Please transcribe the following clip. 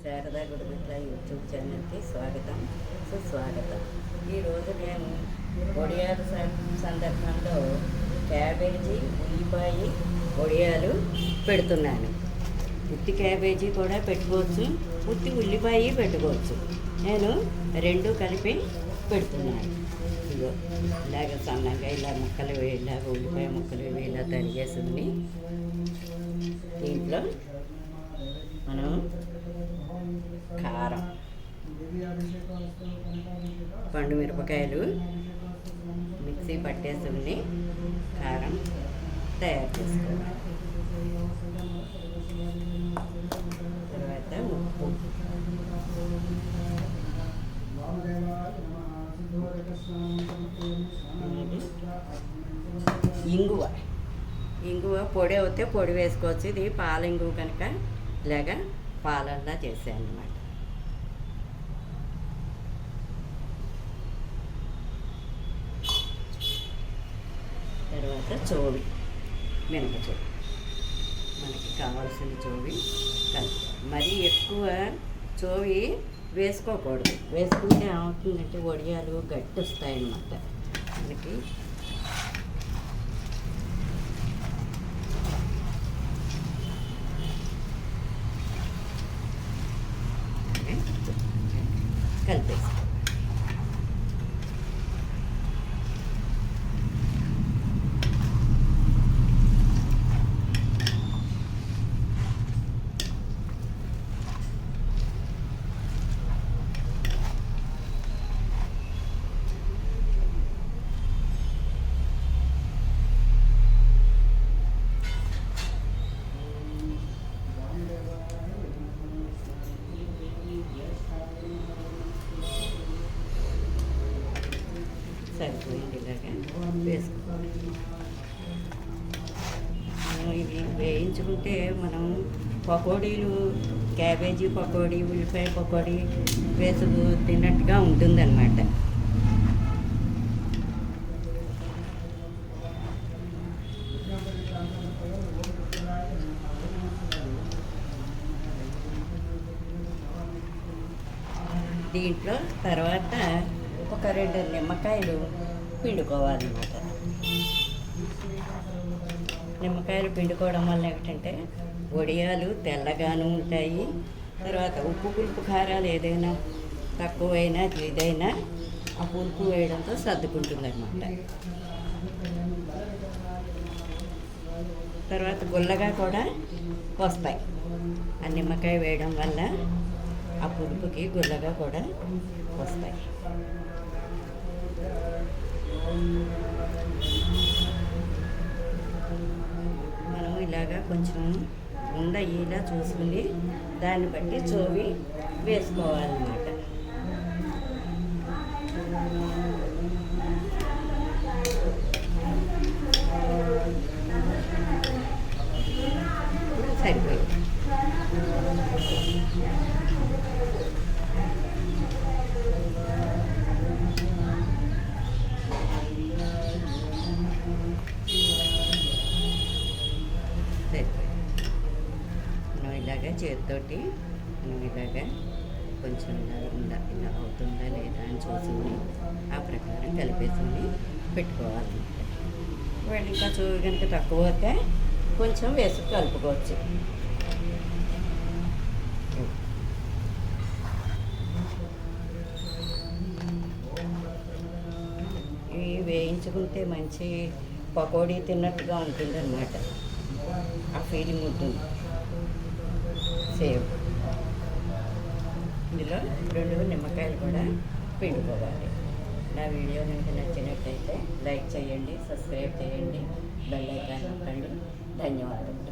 Sharada గుడిగుట్ల YouTube ఛానల్కి స్వాగతం సుస్వాగతం. ఈరోజు నేను వడియాలు సందర్భంలో క్యాబేజీ ఉల్లిపాయ వడియాలు పెడుతున్నాను. ఉత్తి క్యాబేజీ కూడా పెట్టుకోవచ్చు, ఉత్తి ఉల్లిపాయ పెట్టుకోవచ్చు. నేను రెండు కలిపి పెడుతున్నాను. ఇదిగో ఇలాగ సన్నగా ఇలా ముక్కలు ఇలాగ ఉల్లిపాయ ముక్కలు ఇలా తరిగేసుకుని దీంట్లో మనం కారం, పండు మిరపకాయలు మిక్సీ పట్టేసుకుని కారం తయారు చేసుకోవాలి. తర్వాత ఉప్పు, ఇంగువ పొడి అవుతే పొడి వేసుకోవచ్చు. ఇది పాల ఇంగువ కనుక ఇలాగా పాలల్లా చేసాను అన్నమాట. తర్వాత చోవి, మినపచోవి, మనకి కావాల్సిన చోవి కలుపుకోవాలి. మరీ ఎక్కువ చోవి వేసుకోకూడదు. వేసుకుంటే ఏమవుతుందంటే వడియాలు గట్టి వస్తాయన్నమాట. మనకి కలిపేసి సరిపోయింది. ఇలాగా వేసుకోవాలి. మనం ఇవి వేయించుకుంటే మనం పకోడీలు, క్యాబేజీ పకోడీ, ఉల్లిపాయ పకోడీ వేసుకు తిన్నట్టుగా ఉంటుందన్నమాట. దీంట్లో తర్వాత ఒక 2 నిమ్మకాయలు పిండుకోవాలన్నమాట. నిమ్మకాయలు పిండుకోవడం వల్ల ఏమిటంటే వడియాలు తెల్లగాను ఉంటాయి. తర్వాత ఉప్పు పులుపు కారాలు ఏదైనా తక్కువైనా ఏదైనా ఆ పులుపు వేయడంతో సర్దుకుంటుంది అన్నమాట. తర్వాత గుల్లగా కూడా వస్తాయి. ఆ నిమ్మకాయ వేయడం వల్ల ఆ పులుపుకి గుల్లగా కూడా వస్తాయి. మనం ఇలాగా కొంచెం ఇలా చూసుకుని దాన్ని బట్టి చోవి వేసుకోవాలన్నమాట. ఇప్పుడు సరిపోయింది. మనం ఇలాగా చేతితోటి ఇలాగా కొంచెం ఇలా అవుతుందా లేదా అని చూసుకుని ఆ ప్రకారం కలిపేసుకుని పెట్టుకోవాలన్నమాట. వాళ్ళు ఇంకా చూవి కనుక తక్కువ అయితే కొంచెం వేసుకు కలుపుకోవచ్చు. ఇవి వేయించుకుంటే మంచి పకోడీ తిన్నట్టుగా ఉంటుంది అన్నమాట. ఆ ఫీలింగ్ ఉంటుంది. సేవ్ ఇందులో 2 నిమ్మకాయలు కూడా పిండుకోవాలి. నా వీడియో కనుక నచ్చినట్టయితే లైక్ చేయండి, సబ్స్క్రైబ్ చేయండి, బెల్ ఐకాన్ నొక్కండి. ధన్యవాదాలు.